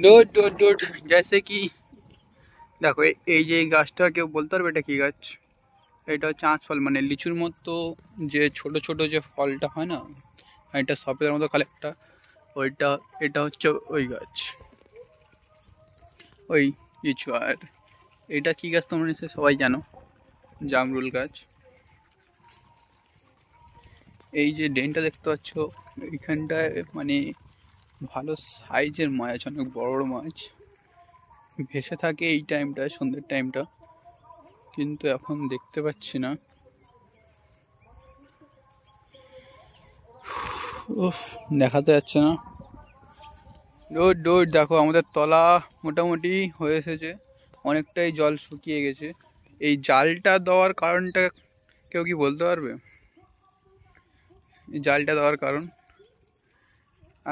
ডোড ডোড ডোড जैसे कि দেখো এই যে এই গাছটা কেউ বলতে পারবে এটা কি গাছ? এটা হচ্ছে আঁশফল, মানে লিচুর মতো যে ছোট ছোট যে ফলটা হয় না, এটা সফেদের মতো কালেকটা ওইটা। এটা হচ্ছে ওই গাছ, ওই লিচু। আর এটা কি গাছ তোমরা নিশ্চয়ই সবাই জানো, জামরুল গাছ। এই যে ড্রেনটা দেখতে পাচ্ছ, এইখানটায় মানে ভালো সাইজের মাছ আছে, অনেক বড় বড় মাছ ভেসে থাকে এই টাইমটা, সন্ধ্যের টাইমটা, কিন্তু এখন দেখতে পাচ্ছি না। উফ, দেখাতে যাচ্ছে না। রোড রোড দেখো, আমাদের তলা মোটামুটি হয়ে এসেছে, অনেকটাই জল শুকিয়ে গেছে। এই জালটা দেওয়ার কারণটা কেউ কি বলতে পারবে? এই জালটা দেওয়ার কারণ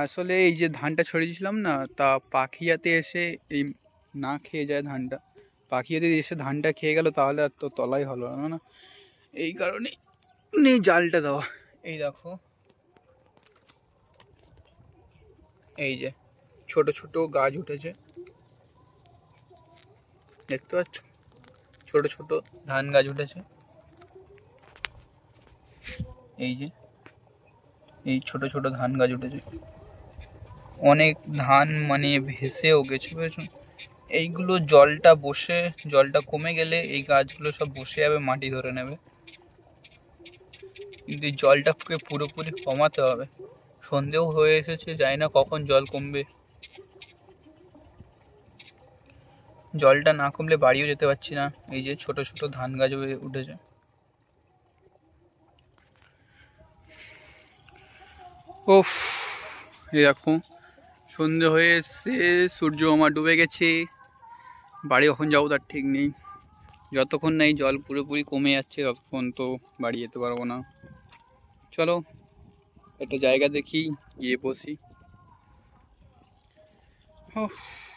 আসলে এই যে ধানটা ছড়িয়েছিলাম না, তা পাখি যাতে এসে এই না খেয়ে যায় ধানটা। পাখি যদি এসে ধানটা খেয়ে গেল তাহলে আর তো তলাই হলো না না, এই কারণে নেই জালটা দেওয়া। এই দেখো, এই যে ছোট ছোট গাছ উঠেছে, দেখতে পাচ্ছ? ছোট ছোট ধান গাছ উঠেছে, এই যে এই ছোট ছোট ধান গাছ উঠেছে, অনেক ধান মানে ভেসেও গেছে, বুঝেছো? এইগুলো জলটা বসে, জলটা কমে গেলে এই গাছগুলো সব বসে যাবে, মাটি ধরে নেবে। কিন্তু এই জলটাকে পুরোপুরি কমাতে হবে। সন্ধেও হয়ে এসেছে, জানি না কখন জল কমবে। জলটা না কমলে বাড়িও যেতে পারছি না। এই যে ছোট ছোট ধান গাছ উঠেছে। ওফ, এই দেখো সন্ধে হয়ে এসছে, সূর্য আমার ডুবে গেছে। বাড়ি কখন যাবো তার ঠিক নেই। যতক্ষণ না এই জল পুরোপুরি কমে যাচ্ছে ততক্ষণ তো বাড়ি যেতে পারবো না। চলো একটা জায়গা দেখি, গিয়ে বসি।